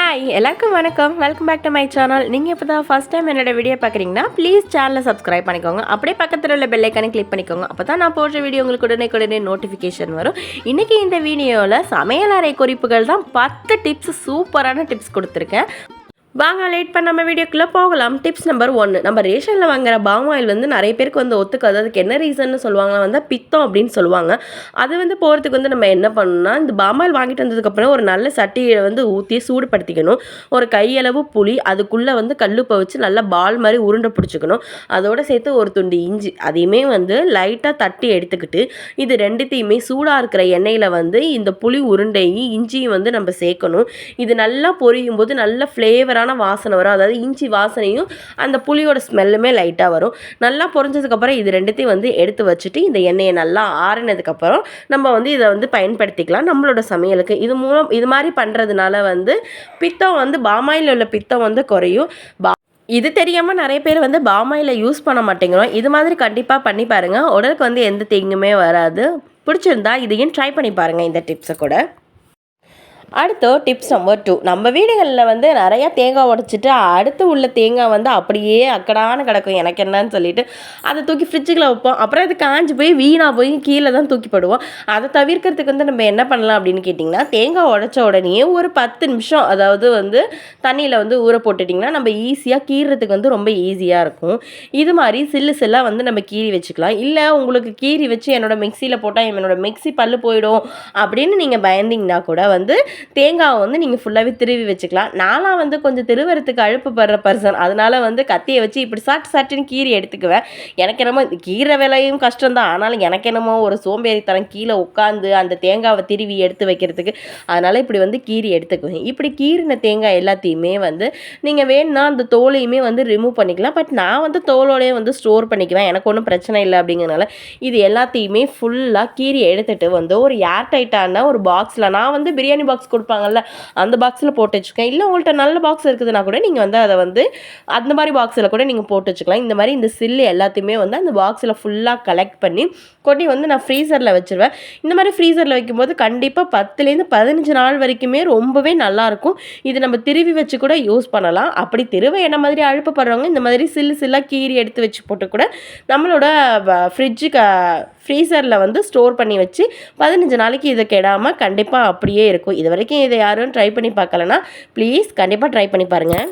Hi எல்லாருக்கும் வணக்கம். Welcome back to my channel. நீங்கள் இப்போ தான் ஃபஸ்ட் டைம் என்னோட வீடியோ பார்க்குறீங்கன்னா ப்ளீஸ் சேனலை சப்ஸ்கிரைப் பண்ணிக்கோங்க. அப்படியே பக்கத்தில் உள்ள பெல் ஐக்கானை கிளிக் பண்ணிக்கோங்க. அப்போ தான் நான் போடுற வீடியோ உங்களுக்கு உடனே நோட்டிஃபிகேஷன் வரும். இன்றைக்கி இந்த வீடியோவில் சமையலறை குறிப்புகள் தான் 10 டிப்ஸ், சூப்பரான டிப்ஸ் கொடுத்துருக்கேன். வாங்க லேட் பண்ணாமல் வீடியோக்குள்ளே போகலாம். Tips number 1. நம்ம ரேஷனில் வாங்குற பாம் ஆயில் நிறைய பேருக்கு ஒத்துக்காது. அதுக்கு என்ன ரீசன்னு சொல்லுவாங்கன்னா பித்தம் அப்படின்னு சொல்லுவாங்க. அது போகிறதுக்கு நம்ம என்ன பண்ணணும்னா, இந்த பாம் ஆயில் வாங்கிட்டு வந்ததுக்கப்புறம் ஒரு நல்ல சட்டியை ஊற்றி சூடுபடுத்திக்கணும். ஒரு கையளவு புளி, அதுக்குள்ளே கல்லுப்பை வச்சு நல்லா பால் மாதிரி உருண்டை பிடிச்சிக்கணும். அதோடு சேர்த்து ஒரு துண்டு இஞ்சி, அதையுமே லைட்டாக தட்டி எடுத்துக்கிட்டு இது ரெண்டுத்தையுமே சூடாக இருக்கிற எண்ணெயில் இந்த புளி உருண்டையும் இஞ்சியும் நம்ம சேர்க்கணும். இது நல்லா பொரியும் போது நல்ல ஃப்ளேவரான வாசனை வரும். அதாவது இஞ்சி வாசனையும் அந்த புளியோட ஸ்மெல்லுமே லைட்டாக வரும். நல்லா பொரிஞ்சதுக்கப்புறம் இது ரெண்டுத்தையும் எடுத்து வச்சுட்டு இந்த எண்ணெயை நல்லா ஆறினதுக்கப்புறம் நம்ம இதை பயன்படுத்திக்கலாம் நம்மளோட சமையலுக்கு. இது மாதிரி பண்ணுறதுனால பித்தம் பாமாயில் உள்ள பித்தம் குறையும். இது தெரியாமல் நிறைய பேர் பாமாயில யூஸ் பண்ண மாட்டேங்கிறோம். இது மாதிரி கண்டிப்பாக பண்ணி பாருங்கள். உடலுக்கு எந்த தீங்குமே வராது. பிடிச்சிருந்தா இதையும் ட்ரை பண்ணி பாருங்கள் இந்த டிப்ஸை கூட. அடுத்து டிப்ஸ் நம்பர் 2. நம்ம வீடுகளில் நிறையா தேங்காய் உடைச்சிட்டு அடுத்து உள்ள தேங்காய் அப்படியே அக்கடான கிடக்கும். எனக்கு என்னன்னு சொல்லிட்டு அதை தூக்கி ஃப்ரிட்ஜுக்குள்ள வைப்போம். அப்புறம் அது காஞ்சி போய் வீணாக போய் கீழே தான் தூக்கி போடுவோம். அதை தவிர்க்கிறதுக்கு நம்ம என்ன பண்ணலாம் அப்படின்னு கேட்டிங்கன்னா, தேங்காய் உடைச்ச உடனே ஒரு 10 நிமிஷம் அதாவது தண்ணியில் ஊற போட்டுட்டிங்கன்னா நம்ம ஈஸியாக கீறுறதுக்கு ரொம்ப ஈஸியாக இருக்கும். இது மாதிரி சில்லாக நம்ம கீறி வச்சுக்கலாம். இல்லை உங்களுக்கு கீறி வச்சு என்னோடய மிக்சியில் போட்டால் என்னோடய மிக்சி பல்லு போயிடும் அப்படின்னு நீங்கள் பயந்தீங்கன்னா கூட தேங்காவை நீங்கள் ஃபுல்லாகவே திருவி வச்சுக்கலாம். நான்லாம் கொஞ்சம் திருவறத்துக்கு அழுப்புப்படுற பர்சன். அதனால் கத்தியை வச்சு இப்படி சட்டுன்னு கீறி எடுத்துக்குவேன். எனக்கு என்னமோ கீரை வேலையும் கஷ்டம்தான். ஆனாலும் எனக்கு என்னமோ ஒரு சோம்பேறித்தனம் கீழே உட்காந்து அந்த தேங்காவை திருவி எடுத்து வைக்கிறதுக்கு. அதனால் இப்படி கீறி எடுத்துக்குவேன். இப்படி கீறின தேங்காய் எல்லாத்தையுமே நீங்கள் வேணும்னா அந்த தோலையுமே ரிமூவ் பண்ணிக்கலாம். பட் நான் தோலோடையே ஸ்டோர் பண்ணிக்குவேன். எனக்கு ஒன்றும் பிரச்சனை இல்லை அப்படிங்கிறனால இது எல்லாத்தையுமே ஃபுல்லாக கீறி எடுத்துகிட்டு ஒரு ஏர் டைட்டான ஒரு பாக்ஸில், நான் பிரியாணி பாக்ஸ் கொடுப்பாங்கல்ல அந்த பாக்ஸில் போட்டு வச்சுக்கேன். இல்லை உங்கள்கிட்ட நல்ல பாக்ஸ் இருக்குதுன்னா கூட நீங்கள் அதை அந்த மாதிரி பாக்ஸில் கூட நீங்கள் போட்டு வச்சுக்கலாம். இந்த மாதிரி இந்த சில்லு எல்லாத்தையுமே அந்த பாக்ஸில் ஃபுல்லாக கலெக்ட் பண்ணி கொட்டி நான் ஃப்ரீசரில் வச்சுருவேன். இந்த மாதிரி ஃப்ரீசரில் வைக்கும்போது கண்டிப்பாக 10லேருந்து 15 நாள் வரைக்குமே ரொம்பவே நல்லாயிருக்கும். இது நம்ம திருவி வச்சு கூட யூஸ் பண்ணலாம். அப்படி திருவை என்ன மாதிரி அழுப்பப்படுறவங்க இந்த மாதிரி சில்லாக கீறி எடுத்து வச்சு போட்டு கூட நம்மளோட ஃப்ரீசரில் ஸ்டோர் பண்ணி வச்சு 15 நாளைக்கு இதை கெடாமல் கண்டிப்பாக அப்படியே இருக்கும். இது வரைக்கும் இதை யாரும் ட்ரை பண்ணி பார்க்கலன்னா ப்ளீஸ் கண்டிப்பாக ட்ரை பண்ணி பாருங்கள்.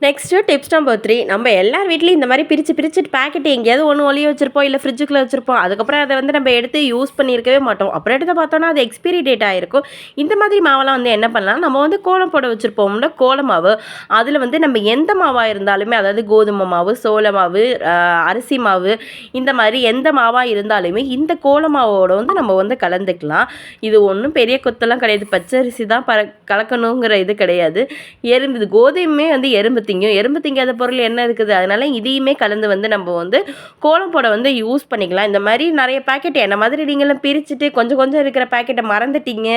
Next tips number 3. நம்ம எல்லார் வீட்லேயும் இந்த மாதிரி பிரித்து பேக்கெட் எங்கேயாவது ஒன்று ஒளிய வச்சுருப்போம், இல்லை ஃப்ரிட்ஜுக்குள்ளே வச்சுருப்போம். அதுக்கப்புறம் அதை நம்ம எடுத்து யூஸ் பண்ணியிருக்கவே மாட்டோம். அப்புறம் எடுத்து பார்த்தோன்னா அது எக்ஸ்பைரி டேட் ஆகிருக்கும். இந்த மாதிரி மாவெல்லாம் என்ன பண்ணலாம், நம்ம கோலம் போட வச்சுருப்போம்ல கோல மாவு, அதில் நம்ம எந்த மாவாக இருந்தாலுமே, அதாவது கோதுமை மாவு, சோள மாவு, அரிசி மாவு, இந்த மாதிரி எந்த மாவாக இருந்தாலுமே இந்த கோல மாவோட நம்ம கலந்துக்கலாம். இது ஒன்றும் பெரிய கொத்தெல்லாம் கிடையாது. பச்சரிசி தான் கலக்கணுங்கிற இது கிடையாது. இது கோதுமையுமே எறும்பு திங்காத பொருள் என்ன இருக்குது. அதனால இதையுமே கலந்து நம்ம கோலம் போட யூஸ் பண்ணிக்கலாம். இந்த மாதிரி நிறைய பேக்கெட் என்ன மாதிரி நீங்களும் பிரிச்சுட்டு கொஞ்சம் இருக்கிற பேக்கெட்டை மறந்துட்டீங்க,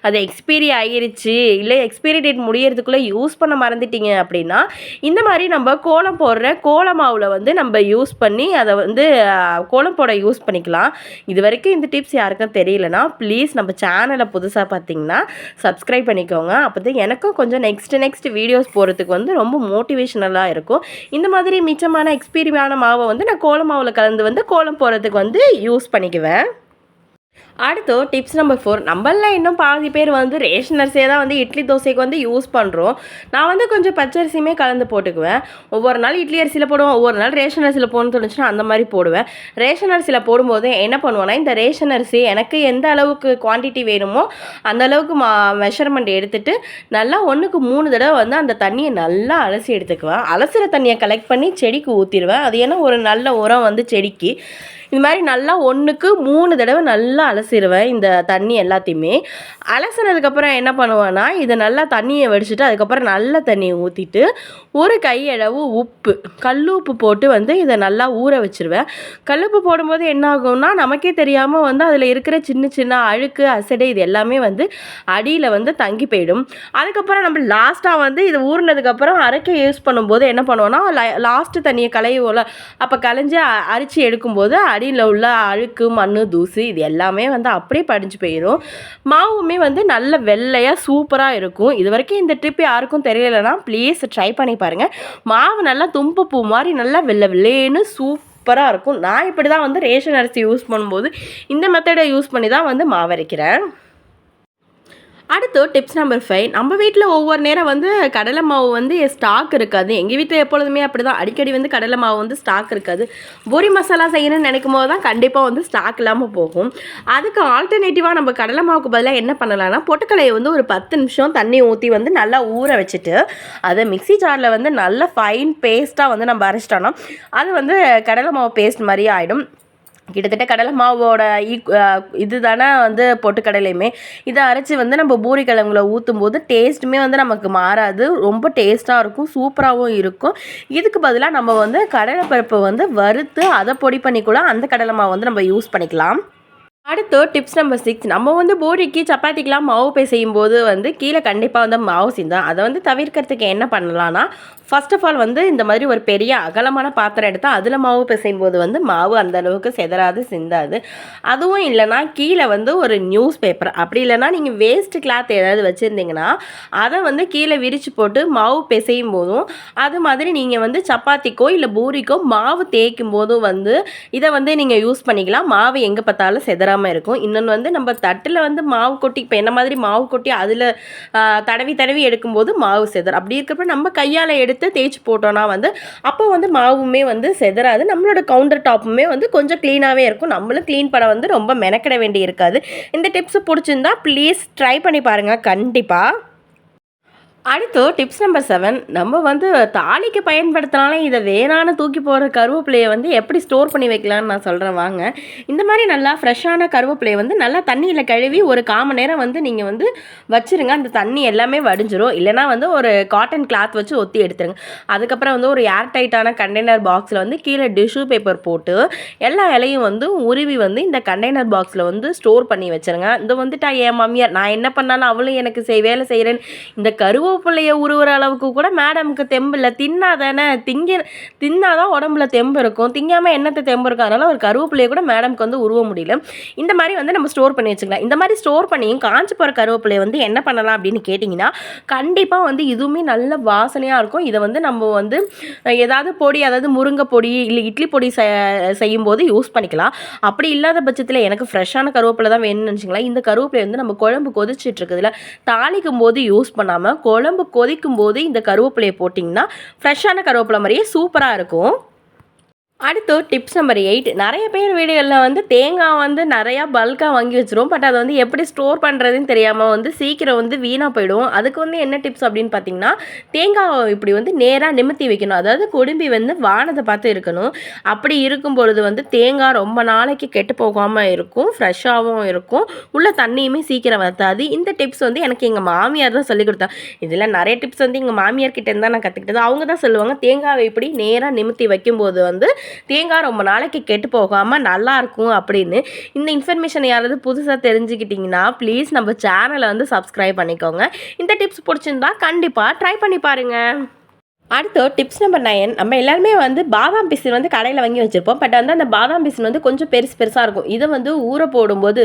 அது எக்ஸ்பைரி ஆகிருச்சு, இல்லை எக்ஸ்பைரி டேட் முடியறதுக்குள்ளே யூஸ் பண்ண மறந்துட்டீங்க அப்படின்னா இந்த மாதிரி நம்ம கோலம் போடுற கோல மாவில் நம்ம யூஸ் பண்ணி அதை கோலம் போட யூஸ் பண்ணிக்கலாம். இது வரைக்கும் இந்த டிப்ஸ் யாருக்கும் தெரியலனா ப்ளீஸ் நம்ம சேனலை புதுசாக பார்த்தீங்கன்னா சப்ஸ்கிரைப் பண்ணிக்கோங்க. அப்போ தான் எனக்கும் கொஞ்சம் நெக்ஸ்ட் வீடியோஸ் போகிறதுக்கு ரொம்ப மோட்டிவேஷனலாக இருக்கும். இந்த மாதிரி மிச்சமான எக்ஸ்பீரியான மாவை நான் கோலம் மாவில் கலந்து கோலம் போகிறதுக்கு யூஸ் பண்ணிக்குவேன். அடுத்து டிப்ஸ் நம்பர் 4. நம்மள இன்னும் பாதி பேர் ரேஷன் அரிசியை தான் இட்லி தோசைக்கு யூஸ் பண்ணுறோம். நான் கொஞ்சம் பச்சரிசியுமே கலந்து போட்டுக்குவேன். ஒவ்வொரு நாள் இட்லி அரிசியில் போடுவேன், ஒவ்வொரு நாள் ரேஷன் அரிசியில் போடணும்னு தோணுச்சுன்னா அந்த மாதிரி போடுவேன். ரேஷன் அரிசியில் போடும்போது என்ன பண்ணுவேன்னா, இந்த ரேஷன் அரிசி எனக்கு எந்த அளவுக்கு குவான்டிட்டி வேணுமோ அந்த அளவுக்கு மெஷர்மெண்ட் எடுத்துகிட்டு நல்லா 1க்கு 3 தடவை அந்த தண்ணியை நல்லா அலசி எடுத்துக்குவேன். அலசுகிற தண்ணியை கலெக்ட் பண்ணி செடிக்கு ஊற்றிடுவேன். அது ஏன்னா ஒரு நல்ல உரம் செடிக்கு. இது மாதிரி நல்லா 1க்கு 3 தடவை நல்லா அலசிடுவேன் இந்த தண்ணி எல்லாத்தையுமே. அலசினதுக்கப்புறம் என்ன பண்ணுவேன்னா, இதை நல்லா தண்ணியை வடிச்சிட்டு அதுக்கப்புறம் நல்ல தண்ணியை ஊற்றிட்டு ஒரு கையளவு உப்பு, கல்லுப்பு போட்டு இதை நல்லா ஊற வச்சுருவேன். கல்லுப்பு போடும்போது என்ன ஆகும்னா, நமக்கே தெரியாமல் அதில் இருக்கிற சின்ன அழுக்கு அசடை இது எல்லாமே அடியில் தங்கி போயிடும். அதுக்கப்புறம் நம்ம லாஸ்ட்டாக இது ஊறினதுக்கப்புறம் அரைக்க யூஸ் பண்ணும்போது என்ன பண்ணுவோன்னா, லாஸ்ட்டு தண்ணியை களையுவோம்ல, அப்போ களைஞ்சி அரிச்சு எடுக்கும்போது அடியில் உள்ள அழுக்கு மண் தூசு இது எல்லாமே வந்து அப்படியே படிஞ்சு போயிடும். மாவுமே வந்து நல்ல வெள்ளையாக சூப்பராக இருக்கும். இது வரைக்கும் இந்த ட்ரிப் யாருக்கும் தெரியலைன்னா ப்ளீஸ் ட்ரை பண்ணி பாருங்கள். மாவு நல்லா தும்பு பூ மாதிரி நல்லா வெள்ளை வெள்ளேன்னு சூப்பராக இருக்கும். நான் இப்படி தான் வந்து ரேஷன் அரிசி யூஸ் பண்ணும்போது இந்த மெத்தடை யூஸ் பண்ணி தான் வந்து மாவு அரைக்கிறேன். அடுத்து டிப்ஸ் நம்பர் 5. நம்ம வீட்டில் ஒவ்வொரு நேரம் வந்து கடலை மாவு வந்து ஸ்டாக் இருக்காது. எங்கள் வீட்டில் எப்பொழுதுமே அப்படி தான், அடிக்கடி வந்து கடலை மாவு வந்து ஸ்டாக் இருக்காது. பூரி மசாலா செய்யணும்னு நினைக்கும் போது தான் கண்டிப்பாக வந்து ஸ்டாக் இல்லாமல் போகும். அதுக்கு ஆல்டர்னேட்டிவாக நம்ம கடலை மாவுக்கு பதிலாக என்ன பண்ணலாம்னா, பொட்டுக்கலையை வந்து ஒரு 10 நிமிஷம் தண்ணி ஊற்றி வந்து நல்லா ஊற வச்சுட்டு அதை மிக்ஸி ஜாரில் வந்து நல்லா ஃபைன் பேஸ்ட்டாக வந்து நம்ம அரைச்சிட்டோன்னா அது வந்து கடலை மாவு பேஸ்ட் மாதிரியே ஆகிடும். கிட்டத்தட்ட கடலை மாவோட இது தானே வந்து பொட்டுக்கடலையுமே. இதை அரைச்சி வந்து நம்ம பூரி கிழங்குல ஊற்றும் போது டேஸ்ட்டுமே வந்து நமக்கு மாறாது, ரொம்ப டேஸ்ட்டாக இருக்கும், சூப்பராகவும் இருக்கும். இதுக்கு பதிலாக நம்ம வந்து கடலைப்பருப்பை வந்து வறுத்து அதை பொடி பண்ணி கூட அந்த கடலை மாவு வந்து நம்ம யூஸ் பண்ணிக்கலாம். அடுத்து டிப்ஸ் நம்பர் 6. நம்ம வந்து பூரிக்கு சப்பாத்திக்கெலாம் மாவு பிசையும் போது வந்து கீழே கண்டிப்பாக வந்து மாவு சிந்தும். அதை வந்து தவிர்க்கிறதுக்கு என்ன பண்ணலான்னா, ஃபர்ஸ்ட் ஆஃப் ஆல் வந்து இந்த மாதிரி ஒரு பெரிய அகலமான பாத்திரம் எடுத்தால் அதில் மாவு பிசையும் போது வந்து மாவு அந்தளவுக்கு செதறாது, சிந்தாது. அதுவும் இல்லைனா கீழே வந்து ஒரு நியூஸ் பேப்பர், அப்படி இல்லைனா நீங்கள் வேஸ்ட் கிளாத் ஏதாவது வச்சுருந்தீங்கன்னா அதை வந்து கீழே விரித்து போட்டு மாவு பிசையும் போதும், அது மாதிரி நீங்கள் வந்து சப்பாத்திக்கோ இல்லை பூரிக்கோ மாவு தேய்க்கும் போதும் வந்து இதை வந்து நீங்கள் யூஸ் பண்ணிக்கலாம். மாவு எங்கே பார்த்தாலும் செதறாமல் இருக்கும். இன்னொன்று வந்து நம்ம தட்டில் வந்து மாவு கொட்டி, இப்போ என்ன மாதிரி மாவு கொட்டி அதில் தடவி எடுக்கும்போது மாவு செதறும். அப்படி இருக்கிறப்ப நம்ம கையால் எடுத்து தேய்ச்சி போட்டோன்னா வந்து அப்போ வந்து மாவுமே வந்து செதறாது. நம்மளோட கவுண்டர் டாப்புமே வந்து கொஞ்சம் க்ளீனாகவே இருக்கும். நம்மளும் க்ளீன் பண்ண வந்து ரொம்ப மெனக்கிட வேண்டி இருக்காது. இந்த டிப்ஸ் பிடிச்சிருந்தா ப்ளீஸ் ட்ரை பண்ணி பாருங்கள் கண்டிப்பாக. அடுத்து டிப்ஸ் நம்பர் 7. நம்ம வந்து தாளிக்கு பயன்படுத்தினாலும் இதை வேணான்னு தூக்கி போடுற கருவேப்பிலையை வந்து எப்படி ஸ்டோர் பண்ணி வைக்கலான்னு நான் சொல்கிறேன் வாங்க. இந்த மாதிரி நல்லா ஃப்ரெஷ்ஷான கருவேப்பிலையை வந்து நல்லா தண்ணியில் கழுவி ஒரு 1/4 மணி நேரம் வந்து நீங்கள் வந்து வச்சுருங்க. அந்த தண்ணி எல்லாமே வடிஞ்சிரும். இல்லைனா வந்து ஒரு காட்டன் கிளாத் வச்சு ஒத்தி எடுத்துருங்க. அதுக்கப்புறம் வந்து ஒரு ஏர் டைட்டான கண்டெய்னர் பாக்ஸில் வந்து கீழே டிஷ்யூ பேப்பர் போட்டு எல்லா இலையும் வந்து உருவி வந்து இந்த கண்டெய்னர் பாக்ஸில் வந்து ஸ்டோர் பண்ணி வச்சுருங்க. இந்த வந்துட்டா என் மாமியார் நான் என்ன பண்ணாலும் அவளும் எனக்கு வேலை செய்கிறேன்னு இந்த கருவேப்பிலையை உருவுற அளவுக்கு கூட மேடமுக்கு தெம்பு இல்லை. தின்னாதானே தின்னாதான் உடம்புல தெம்பு இருக்கும், திங்காமல் என்னத்தை தெம்பு இருக்கும். அதனால் ஒரு கருவேப்பிலையை கூட மேடமுக்கு வந்து உருவ முடியல. இந்த மாதிரி வந்து நம்ம ஸ்டோர் பண்ணி வச்சுக்கலாம். இந்த மாதிரி ஸ்டோர் பண்ணி காஞ்சி போகிற கருவேப்பிலையை வந்து என்ன பண்ணலாம் அப்படின்னு கேட்டிங்கன்னா, கண்டிப்பாக வந்து இதுவுமே நல்ல வாசனையாக இருக்கும். இதை வந்து நம்ம வந்து ஏதாவது பொடி, அதாவது முருங்கை பொடி இல்லை இட்லி பொடி செய்யும்போது யூஸ் பண்ணிக்கலாம். அப்படி இல்லாத பட்சத்தில் எனக்கு ஃப்ரெஷ்ஷான கருவேப்பிலை தான் வேணும்னு நினச்சிங்களா, இந்த கருவேப்பிலை வந்து நம்ம குழம்பு கொதிச்சிட்டு இருக்குதுல தாளிக்கும் போது யூஸ் பண்ணாமல் குழம்பு கொதிக்கும் போது இந்த கருவேப்பிலையை போட்டிங்கன்னா ஃப்ரெஷ்ஷான கருவேப்பிலை மாதிரியே சூப்பராக இருக்கும். அடுத்து டிப்ஸ் நம்பர் 8. நிறைய பேர் வீடுகளில் வந்து தேங்காய் வந்து நிறையா பல்காக வாங்கி வச்சிரும். பட் அதை வந்து எப்படி ஸ்டோர் பண்ணுறதுன்னு தெரியாமல் வந்து சீக்கிரம் வந்து வீணாக போயிடும். அதுக்கு வந்து என்ன டிப்ஸ் அப்படின்னு பார்த்தீங்கன்னா, தேங்காவை இப்படி வந்து நேராக நிமித்தி வைக்கணும். அதாவது குடும்பி வந்து வானத்தை பார்த்து இருக்கணும். அப்படி இருக்கும் பொழுது வந்து தேங்காய் ரொம்ப நாளைக்கு கெட்டு போகாமல் இருக்கும், ஃப்ரெஷ்ஷாகவும் இருக்கும், உள்ள தண்ணியுமே சீக்கிரம் வற்றாது. இந்த டிப்ஸ் வந்து எனக்கு எங்கள் மாமியார் தான் சொல்லிக் கொடுத்தாங்க. இதில் நிறைய டிப்ஸ் வந்து எங்கள் மாமியார் கிட்டே இருந்தால் நான் கற்றுக்கிட்டது. அவங்க தான் சொல்லுவாங்க, தேங்காவை இப்படி நேராக நிமித்தி வைக்கும்போது வந்து தேங்காய் ரொம்ப நாளைக்கு கெட்டு போகாமல் நல்லாயிருக்கும் அப்படின்னு. இந்த இன்ஃபர்மேஷன் யாராவது புதுசாக தெரிஞ்சுக்கிட்டிங்கன்னா ப்ளீஸ் நம்ம சேனலை வந்து சப்ஸ்கிரைப் பண்ணிக்கோங்க. இந்த டிப்ஸ் பிடிச்சிருந்தா கண்டிப்பாக ட்ரை பண்ணி பாருங்கள். அடுத்து டிப்ஸ் நம்பர் 9. நம்ம எல்லாருமே வந்து பாதாம் பிசின் வந்து கடையில் வாங்கி வச்சுருப்போம். பட் வந்து அந்த பாதாம் பிசின் வந்து கொஞ்சம் பெருசாக இருக்கும். இதை வந்து ஊற போடும்போது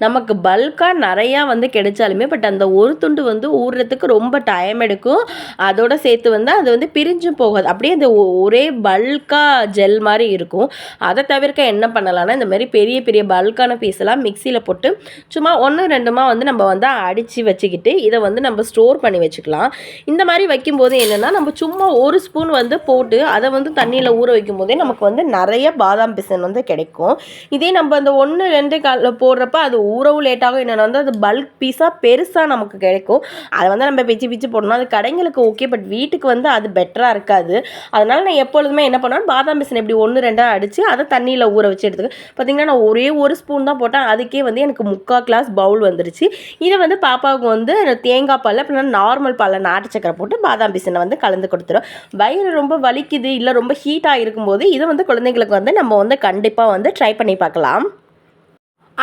நமக்கு பல்காக நிறையா வந்து கிடைச்சாலுமே பட் அந்த ஒரு துண்டு வந்து ஊறுறதுக்கு ரொம்ப டைம் எடுக்கும். அதோடு சேர்த்து வந்து அது வந்து பிரிஞ்சும் போகாது, அப்படியே அந்த ஒரே பல்காக ஜெல் மாதிரி இருக்கும். அதை தவிர்க்க என்ன பண்ணலாம்னா, இந்த மாதிரி பெரிய பெரிய பல்கான பீஸெல்லாம் மிக்சியில் போட்டு சும்மா 1-2 வந்து நம்ம வந்து அடித்து வச்சுக்கிட்டு இதை வந்து நம்ம ஸ்டோர் பண்ணி வச்சுக்கலாம். இந்த மாதிரி வைக்கும்போது என்னென்னா, நம்ம சும்மா ஒரு ஸ்பூன் வந்து போட்டு அதை வந்து தண்ணியில் ஊற வைக்கும் போதே நமக்கு வந்து நிறைய பாதாம் பிசின் வந்து கிடைக்கும். இதே நம்ம அந்த 1-2 போடுறப்ப அது ஊறவும் லேட்டாகும். என்னென்னா வந்து அது பல்க் பீஸாக பெருசாக நமக்கு கிடைக்கும். அதை வந்து நம்ம பிச்சு போடணும். அது கடைங்களுக்கு ஓகே, பட் வீட்டுக்கு வந்து அது பெட்டராக இருக்காது. அதனால் நான் எப்பொழுதுமே என்ன பண்ணுவேன், பாதாம் பிசின் இப்படி 1-2 அடித்து அதை தண்ணியில் ஊற வச்சு எடுத்துக்க. பார்த்திங்கன்னா நான் ஒரே ஒரு ஸ்பூன் தான் போட்டேன், அதுக்கே வந்து எனக்கு 3/4 கிளாஸ் பவுல் வந்துருச்சு. இதை வந்து பாப்பாவுக்கு வந்து தேங்காய் பால் அப்படின்னா நார்மல் பாலில் நாட்டு சக்கரை போட்டு பாதாம் பிசினை வந்து கலந்து கொடுத்துரும். வயிறு ரொம்ப வலிக்குது இல்லை ரொம்ப ஹீட்டாக இருக்கும்போது இதை வந்து குழந்தைங்களுக்கு வந்து நம்ம வந்து கண்டிப்பாக வந்து ட்ரை பண்ணி பார்க்கலாம்.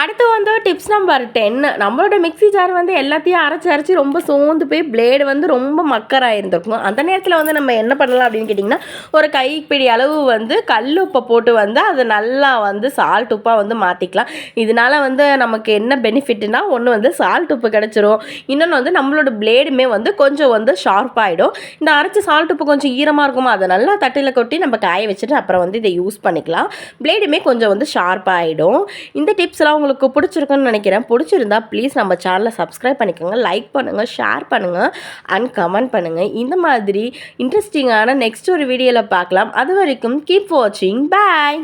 அடுத்து வந்து டிப்ஸ் நம்பர் 10. நம்மளோட மிக்ஸி ஜார் வந்து எல்லாத்தையும் அரைச்சி ரொம்ப சோர்ந்து போய் பிளேடு வந்து ரொம்ப மக்கராக இருந்திருக்கும். அந்த நேரத்தில் வந்து நம்ம என்ன பண்ணலாம் அப்படின்னு கேட்டிங்கன்னா, ஒரு கைப்பிடி அளவு வந்து கல் உப்பை போட்டு வந்து அதை நல்லா வந்து சால்ட் உப்பாக வந்து மாற்றிக்கலாம். இதனால வந்து நமக்கு என்ன பெனிஃபிட்னா, ஒன்று வந்து சால்ட் உப்பு கிடச்சிரும், இன்னொன்று வந்து நம்மளோட பிளேடுமே வந்து கொஞ்சம் வந்து ஷார்ப்பாகிடும். இந்த அரைச்சி சால்ட் உப்பு கொஞ்சம் ஈரமாக இருக்குமா, அதை நல்லா தட்டில் கொட்டி நம்ம காய வச்சுட்டு அப்புறம் வந்து இதை யூஸ் பண்ணிக்கலாம். பிளேடுமே கொஞ்சம் வந்து ஷார்ப்பாகிடும். இந்த டிப்ஸ்லாம் உங்களுக்கு பிடிச்சிருக்குன்னு நினைக்கிறேன். பிடிச்சிருந்தா ப்ளீஸ் நம்ம சேனலை சப்ஸ்கிரைப் பண்ணிக்கோங்க, லைக் பண்ணுங்கள், ஷேர் பண்ணுங்கள் அண்ட் கமெண்ட் பண்ணுங்கள். இந்த மாதிரி இன்ட்ரெஸ்டிங்கான நெக்ஸ்ட் ஒரு வீடியோவில் பார்க்கலாம். அது வரைக்கும் கீப் வாட்சிங். பாய்.